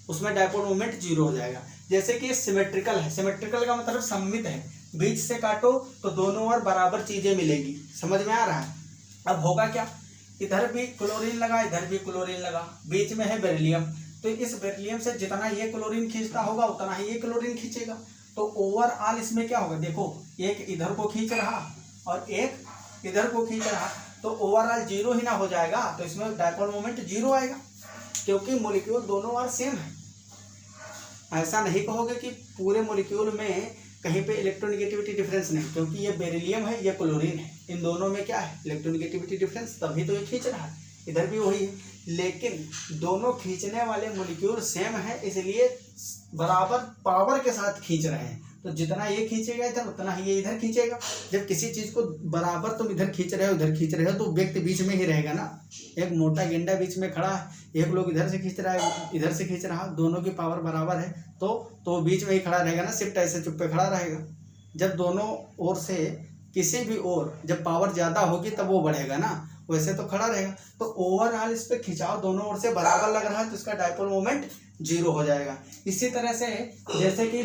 Speaker 1: उसमें डायपोल मोमेंट जीरो हो जाएगा। जैसे कि सिमेट्रिकल है, सिमेट्रिकल का मतलब सममित है, बीच से काटो तो दोनों ओर बराबर चीजें मिलेगी। समझ में आ रहा है? अब होगा क्या, इधर भी क्लोरीन लगा, इधर भी क्लोरीन लगा, बीच में है बेरिलियम, तो इस बेरिलियम से जितना ये क्लोरीन खींचता होगा उतना ही ये क्लोरीन खींचेगा। तो ओवरऑल इसमें क्या होगा? देखो, एक इधर को खींच रहा और एक इधर को खींच रहा, तो ओवरऑल जीरो ही ना हो जाएगा, तो इसमें डायपोल मोमेंट जीरो आएगा, क्योंकि मॉलिक्यूल दोनों ओर सेम है। ऐसा नहीं कहोगे कि पूरे मॉलिक्यूल में कहीं पे इलेक्ट्रोनेगेटिविटी डिफरेंस नहीं, क्योंकि ये बेरिलियम है, ये क्लोरीन है, इन दोनों में क्या है? इलेक्ट्रोनेगेटिविटी डिफरेंस, तभी तो ये खींच रहा है, इधर भी वही है। लेकिन दोनों खींचने वाले मॉलिक्यूल सेम है, इसलिए बराबर पावर के साथ खींच रहे हैं। तो जितना ये खींचेगा इधर उतना ही ये इधर खींचेगा। जब किसी चीज को बराबर तुम इधर खींच रहे हो उधर खींच रहे हो तो व्यक्ति बीच में ही रहेगा ना। एक मोटा गेंडा बीच में खड़ा है, एक लोग इधर से खींच रहा है इधर से खींच रहा, दोनों की पावर बराबर है तो बीच में ही खड़ा रहेगा ना, शिफ्ट ऐसे चुप्पे खड़ा रहेगा। जब दोनों ओर से किसी भी ओर जब पावर ज्यादा होगी तब वो बढ़ेगा ना, वैसे तो खड़ा रहेगा। तो ओवरऑल इस पे खिंचाव दोनों ओर से बराबर लग रहा है तो इसका डायपोल मोमेंट 0 हो जाएगा। इसी तरह से जैसे कि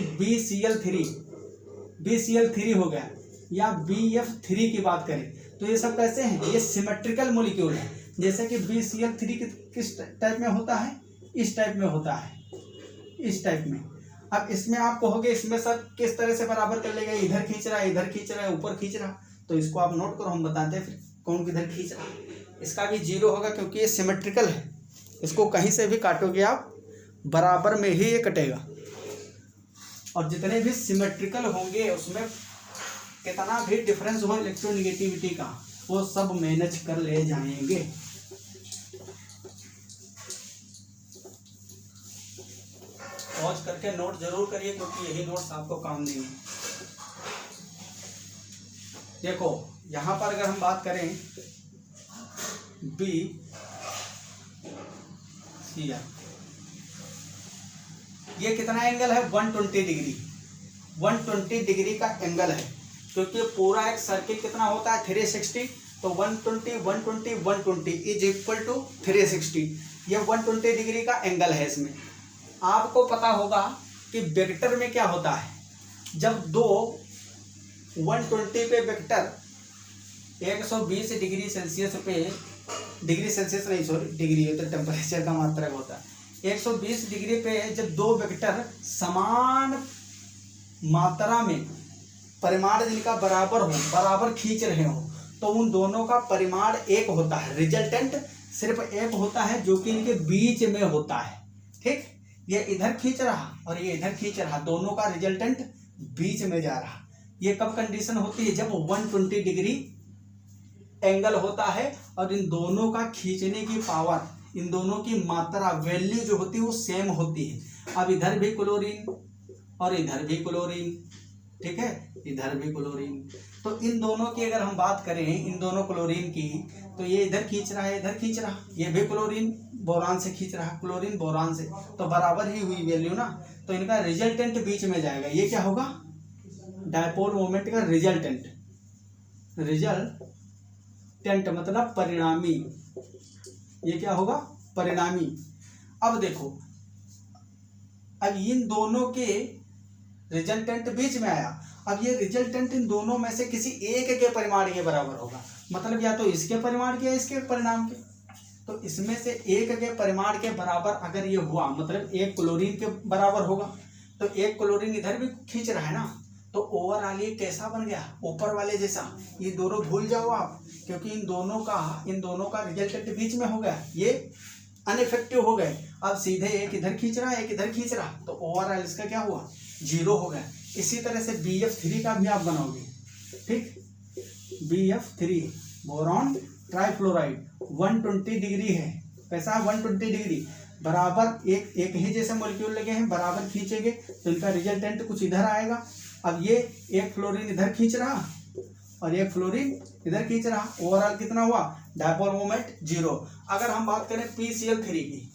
Speaker 1: BCl3 हो गया या BF3 की बात करें तो ये सब कैसे हैं, ये सिमेट्रिकल मॉलिक्यूल है। जैसे कि BCl3 किस टाइप में होता है, इस टाइप में होता है, इस टाइप में। अब इसमें आप कहोगे इसमें सब किस तरह से बराबर कर लेगा, इधर खींच रहा है इधर खींच रहा है ऊपर खींच रहा, तो इसको आप नोट करो, हम बताते हैं फिर कौन किधर खींच रहा है। इसका भी 0 होगा क्योंकि ये सिमेट्रिकल है, इसको कहीं से भी काटोगे आप बराबर में ही ये कटेगा। और जितने भी सिमेट्रिकल होंगे उसमें कितना भी डिफरेंस हो इलेक्ट्रोनिगेटिविटी का वो सब मैनेज कर ले जाएंगे। पॉज करके नोट जरूर करिए क्योंकि यही नोट्स आपको काम देंगे। देखो यहां पर अगर हम बात करें BCl, ये कितना एंगल है 120 डिग्री, 120 डिग्री का एंगल है क्योंकि पूरा एक सर्किल कितना होता है 360, तो 120 120 120 इज इक्वल टू 360। ये 120 डिग्री का एंगल है। इसमें आपको पता होगा कि वेक्टर में क्या होता है, जब दो 120 पे वेक्टर 120 डिग्री सेल्सियस पे, डिग्री सेल्सियस नहीं सॉरी डिग्री है तो टेम्परेचर का मात्रक होता है, 120 डिग्री पे जब दो वेक्टर समान मात्रा में परिमाण जिनका बराबर हो, बराबर खींच रहे हो, तो उन दोनों का परिमाण एक होता है, रिजल्टेंट सिर्फ एक होता है जो कि इनके बीच में होता है। ठीक, ये इधर खींच रहा और ये इधर खींच रहा, दोनों का रिजल्टेंट बीच में जा रहा। ये कब कंडीशन होती है, जब 120 डिग्री एंगल होता है और इन दोनों का खींचने की पावर, इन दोनों की मात्रा वैल्यू जो होती है वो सेम होती है। अब इधर भी क्लोरीन और इधर भी क्लोरीन, ठीक है, इधर भी क्लोरीन, तो इन दोनों की अगर हम बात करें, इन दोनों क्लोरीन की, तो ये इधर खींच रहा है इधर खींच रहा, ये भी क्लोरीन बोरान से खींच रहा, क्लोरीन बोरान से, तो बराबर ही हुई वैल्यू ना, तो इनका रिजल्टेंट बीच में जाएगा। ये क्या होगा, डायपोल मोमेंट का रिजल्टेंट, रिजल्टेंट मतलब परिणामी, ये क्या होगा परिणामी। अब देखो, अब इन दोनों के रिजल्टेंट बीच में आया, अब ये रिजल्टेंट इन दोनों में से किसी एक के परिमाण के बराबर होगा, मतलब या तो इसके परिमाण के या इसके परिणाम के, तो इसमें से एक के परिमाण के बराबर अगर ये हुआ, मतलब एक क्लोरीन के बराबर होगा, तो एक क्लोरीन इधर भी खींच रहा है ना, तो ओवरऑल ये कैसा बन गया, ऊपर वाले जैसा। ये दोनों भूल जाओ आप, क्योंकि इन दोनों का रिजल्टेंट बीच में हो गया, ये अनइफेक्टिव हो गए। अब सीधे एक इधर खींच रहा है एक इधर खींच रहा, तो ओवरऑल इसका क्या हुआ 0 हो गया। इसी तरह से BF3 का भी आप बनाओगे, ठीक, BF3 बोरॉन ट्राइफ्लोराइड 120 डिग्री है, कैसा 120 डिग्री बराबर, एक ही जैसे मॉलिक्यूल लगे हैं, बराबर खींचेंगे तो इनका रिजल्टेंट कुछ इधर आएगा। अब ये एक फ्लोरीन इधर खींच रहा और एक फ्लोरीन इधर खींच रहा, ओवरऑल कितना हुआ, डायपोल मोमेंट 0। अगर हम बात करें PCl3 की,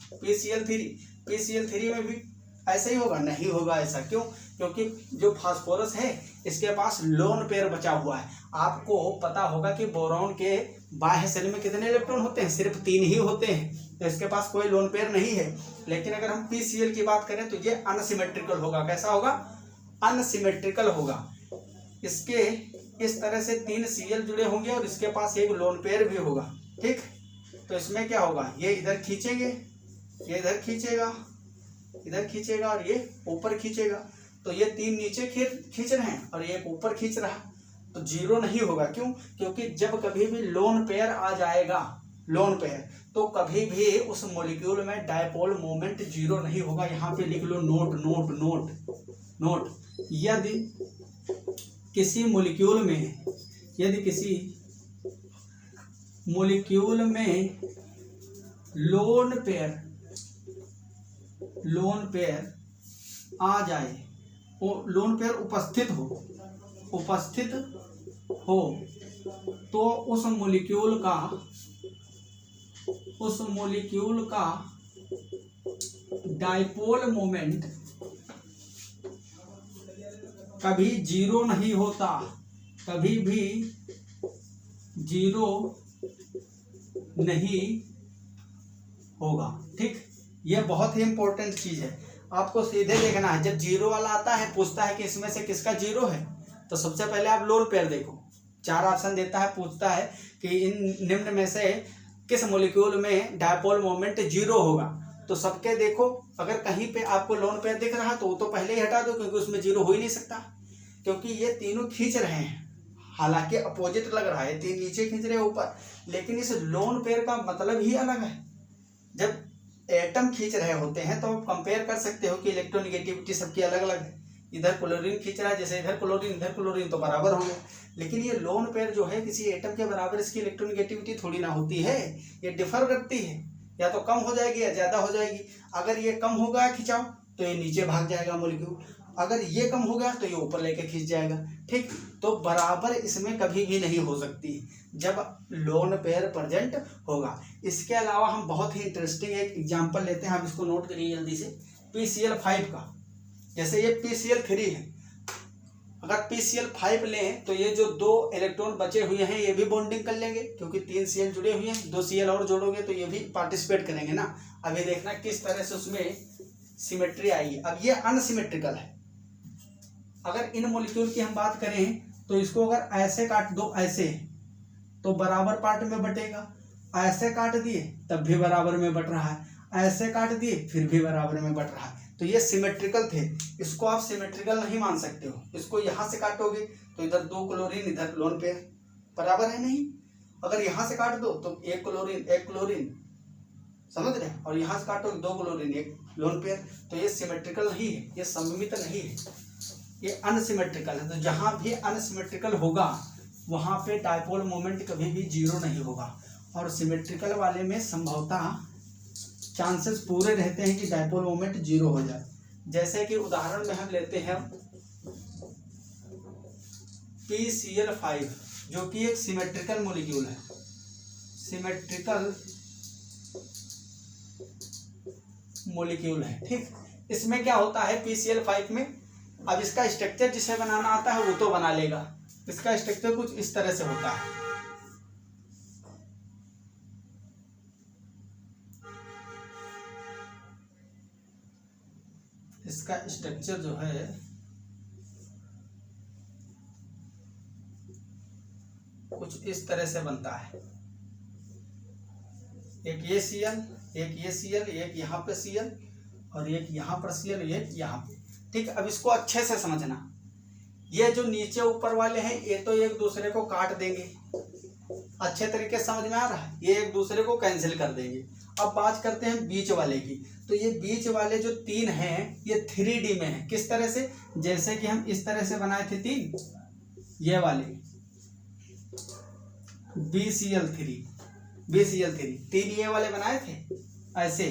Speaker 1: PCl3 में भी ऐसा ही होगा, नहीं होगा ऐसा, क्यों, क्योंकि जो फास्फोरस है इसके पास लोन पेयर बचा हुआ है। आपको पता होगा कि बोरॉन के बाह्य शेल में कितने इलेक्ट्रॉन होते हैं, सिर्फ 3 ही होते हैं, तो इसके पास कोई लोन पेयर नहीं है। लेकिन अगर हम PCl की बात करें तो ये अनसिमेट्रिकल होगा, कैसा होगा, अनसिमेट्रिकल होगा। इसके इस तरह से 3 Cl जुड़े होंगे और इसके पास एक लोन पेयर भी होगा, ठीक। तो इसमें क्या होगा, ये इधर खींचेंगे, ये इधर खींचेगा, इधर खींचेगा और ये ऊपर खींचेगा, तो ये 3 नीचे खींच रहे हैं और ये ऊपर खींच रहा, तो 0 नहीं होगा। क्यों, क्योंकि जब कभी भी लोन पेयर आ जाएगा, लोन पेयर, तो कभी भी उस मॉलिक्यूल में डायपोल मोमेंट 0 नहीं होगा। यहाँ पे लिख लो नोट नोट नोट नोट, यदि किसी मॉलिक्यूल में, यदि किसी मॉलिक्यूल में लोन पेयर आ जाए, लोन पेयर उपस्थित हो तो उस मॉलिक्यूल का डाइपोल मोमेंट कभी जीरो नहीं होता, कभी भी जीरो नहीं होगा। ठीक, ये बहुत ही इंपॉर्टेंट चीज है, आपको सीधे देखना है। जब जीरो वाला आता है, पूछता है कि इसमें से किसका जीरो है, तो सबसे पहले आप लोन पेयर देखो। 4 ऑप्शन देता है, पूछता है कि इन निम्न में से किस मॉलिक्यूल में डायपोल मोमेंट जीरो होगा, तो सबके देखो। अगर कहीं पे आपको लोन पेयर दिख रहा तो वो तो पहले ही हटा दो, क्योंकि उसमें जीरो हो ही नहीं सकता, क्योंकि ये तीनों खींच रहे हैं। हालांकि अपोजिट लग रहा है, 3 नीचे खींच रहे हैं ऊपर, लेकिन इस लोन पेयर का मतलब ही अलग है। जब एटम खींच रहे होते हैं तो आप कंपेयर कर सकते हो कि इलेक्ट्रोनेगेटिविटी सबकी अलग अलग है। इधर क्लोरीन खींच रहा है, जैसे इधर क्लोरीन तो बराबर हो गया। लेकिन ये लोन पेयर जो है किसी एटम के बराबर इसकी इलेक्ट्रोनेगेटिविटी थोड़ी ना होती है, ये डिफर करती है, या तो कम हो जाएगी या ज्यादा हो जाएगी। अगर ये कम हो गया खिंचाव तो ये नीचे भाग जाएगा मॉलिक्यूल, अगर ये कम हो गया तो ये ऊपर लेके खींच जाएगा। ठीक, तो बराबर इसमें कभी भी नहीं हो सकती जब लोन पेयर प्रेजेंट होगा। इसके अलावा हम बहुत ही इंटरेस्टिंग एक एग्जांपल लेते हैं, आप इसको नोट करिए जल्दी से। PCl5 का, जैसे ये PCl3 है, अगर PCl5 लें तो ये जो 2 इलेक्ट्रॉन बचे हुए हैं ये भी बॉन्डिंग कर लेंगे, क्योंकि 3 Cl जुड़े हुए हैं, 2 Cl और जोड़ोगे तो ये भी पार्टिसिपेट करेंगे ना। अब ये देखना किस तरह से उसमें सिमेट्री आएगी। अब ये अनसिमेट्रिकल है। अगर इन मॉलिक्यूल की हम बात करें तो इसको अगर ऐसे काट दो, ऐसे, तो बराबर पार्ट में बटेगा। ऐसे काट दिए तब भी बराबर में बट रहा है, ऐसे काट दिए फिर भी बराबर में बट रहा है। तो ये सिमेट्रिकल थे, इसको आप सिमेट्रिकल नहीं मान सकते हो। इसको यहाँ से काटोगे तो इधर 2 क्लोरीन, इधर लोन पेयर, बराबर है नहीं। अगर यहाँ से काट दो तो 1 क्लोरीन, समझ रहे हैं, और यहाँ से काटोगे 2 क्लोरीन 1 लोन पेयर, तो ये सिमेट्रिकल नहीं है, ये सममित नहीं है, ये अनसिमेट्रिकल है। तो जहां भी अनसिमेट्रिकल होगा वहां पे डायपोल मोमेंट कभी भी जीरो नहीं होगा, और सिमेट्रिकल वाले में संभवतः चांसेस पूरे रहते हैं कि डायपोल मोमेंट जीरो हो जाए। जैसे कि उदाहरण में हम लेते हैं PCl5, जो कि एक सिमेट्रिकल मॉलिक्यूल है, सिमेट्रिकल मॉलिक्यूल है। ठीक, इसमें क्या होता है PCl5 में, अब इसका स्ट्रक्चर जिसे बनाना आता है वो तो बना लेगा। इसका स्ट्रक्चर कुछ इस तरह से होता है, इसका स्ट्रक्चर जो है कुछ इस तरह से बनता है। एक ये Cl, एक ये Cl, एक यहाँ पे Cl, और एक यहाँ पर Cl, एक यहाँ पे। ठीक, अब इसको अच्छे से समझना। ये जो नीचे ऊपर वाले हैं ये तो एक दूसरे को काट देंगे, अच्छे तरीके से समझ में आ रहा है, ये एक दूसरे को कैंसिल कर देंगे। अब बात करते हैं बीच वाले की, तो ये बीच वाले जो 3 हैं ये 3D में है। किस तरह से, जैसे कि हम इस तरह से बनाए थे 3, ये वाले BCl3, 3 ये वाले बनाए थे ऐसे।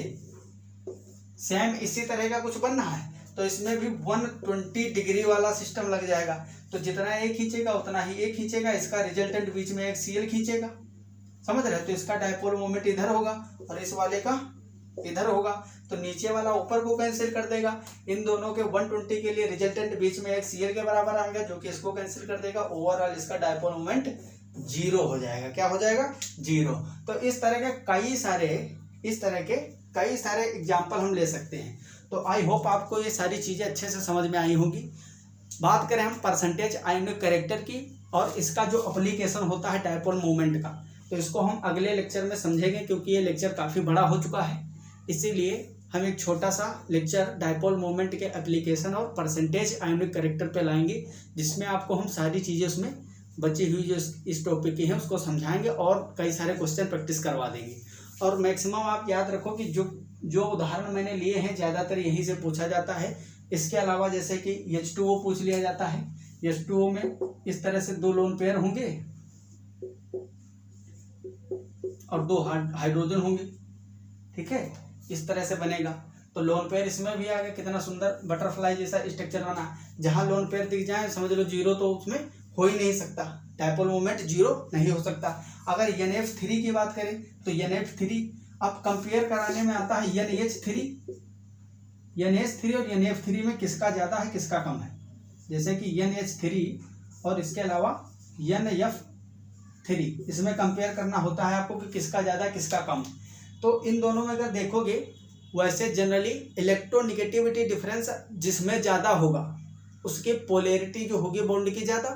Speaker 1: सेम इसी तरह का कुछ बनना है तो इसमें भी 120 डिग्री वाला सिस्टम लग जाएगा। तो जितना ये खींचेगा उतना ही ये खींचेगा, इसका रिजल्टेंट बीच में एक Cl खींचेगा, समझ रहे हो। तो इसका डायपोल मोमेंट इधर होगा और इस वाले का इधर होगा, तो नीचे वाला ऊपर को कैंसिल कर देगा। इन दोनों के 120 के लिए रिजल्टेंट बीच में एक Cl के बराबर आएगा, जो कि इसको कैंसिल कर देगा। ओवरऑल इसका डायपोल मोमेंट जीरो हो जाएगा। क्या हो जाएगा? जीरो। तो इस तरह के कई सारे एग्जाम्पल हम ले सकते हैं। तो आई होप आपको ये सारी चीज़ें अच्छे से समझ में आई होगी। बात करें हम परसेंटेज आयोनिक कैरेक्टर की और इसका जो एप्लीकेशन होता है डायपोल मोमेंट का, तो इसको हम अगले लेक्चर में समझेंगे, क्योंकि ये लेक्चर काफ़ी बड़ा हो चुका है। इसीलिए हम एक छोटा सा लेक्चर डायपोल मोमेंट के एप्लीकेशन और परसेंटेज आयोनिक कैरेक्टर पे लाएंगे, जिसमें आपको हम सारी चीज़ें उसमें बची हुई जो इस टॉपिक की हैं उसको समझाएंगे और कई सारे क्वेश्चन प्रैक्टिस करवा देंगे। और मैक्सिमम आप याद रखो कि जो उदाहरण मैंने लिए हैं ज़्यादातर यहीं से पूछा जाता है। इसके अलावा जैसे कि H2O पूछ लिया जाता है। H2O में इस तरह से 2 लोन पेयर होंगे और 2 हाइड्रोजन होंगे। ठीक है, इस तरह से बनेगा। तो लोन पेयर इसमें भी आ गया, कितना सुंदर बटरफ्लाई जैसा स्ट्रक्चर बना। जहां लोन पेयर दिख जाए समझ लो जीरो तो उसमें हो ही नहीं सकता, डायपोल मोमेंट जीरो नहीं हो सकता। अगर NH3 की बात करें तो NH3 अब कंपेयर कराने में आता है NH3 और NF3 में किसका ज्यादा है किसका कम है। जैसे कि NH3 और इसके अलावा NF3, इसमें कंपेयर करना होता है आपको कि किसका ज्यादा किसका कम। तो इन दोनों में अगर देखोगे वैसे जनरली इलेक्ट्रोनिगेटिविटी डिफरेंस जिसमें ज़्यादा होगा उसकी पोलैरिटी जो होगी बॉन्ड की ज़्यादा,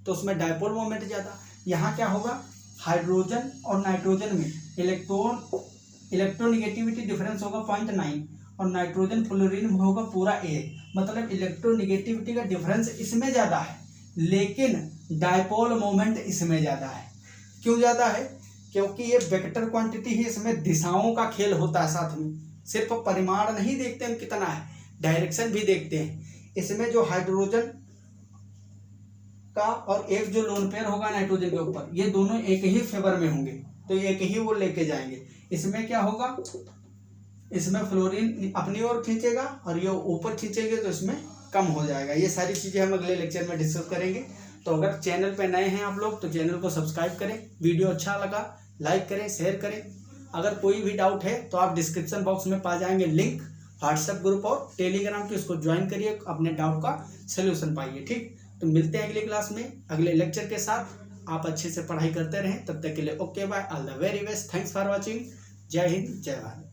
Speaker 1: तो उसमें डायपोल मोमेंट ज़्यादा। यहाँ क्या होगा, हाइड्रोजन और नाइट्रोजन में इलेक्ट्रोनिगेटिविटी डिफरेंस होगा 0.9 और नाइट्रोजन फ्लोरीन में होगा पूरा 1। मतलब इलेक्ट्रोनिगेटिविटी का डिफरेंस इसमें ज़्यादा है लेकिन डायपोल मोमेंट इसमें ज़्यादा है। क्यों ज़्यादा है, क्योंकि ये वेक्टर क्वांटिटी ही, इसमें दिशाओं का खेल होता है साथ में, सिर्फ परिमाण नहीं देखते हम कितना है, डायरेक्शन भी देखते हैं। इसमें जो हाइड्रोजन का और एक जो लोन पेयर होगा नाइट्रोजन के ऊपर, ये दोनों एक ही फेवर में होंगे तो एक ही वो लेके जाएंगे। इसमें क्या होगा, इसमें फ्लोरीन अपनी ओर खींचेगा और ये ऊपर खींचेंगे तो इसमें कम हो जाएगा। ये सारी चीज़ें हम अगले लेक्चर में डिस्कस करेंगे। तो अगर चैनल पे नए हैं आप लोग तो चैनल को सब्सक्राइब करें, वीडियो अच्छा लगा लाइक करें, शेयर करें। अगर कोई भी डाउट है तो आप डिस्क्रिप्शन बॉक्स में पा जाएंगे लिंक व्हाट्सएप ग्रुप और टेलीग्राम की, उसको ज्वाइन करिए, अपने डाउट का सोल्यूशन पाइए। ठीक, तो मिलते हैं अगली क्लास में अगले लेक्चर के साथ। आप अच्छे से पढ़ाई करते रहें, तब तक के लिए okay bye, all the very best, thanks for watching. जय हिंद, जय भारत।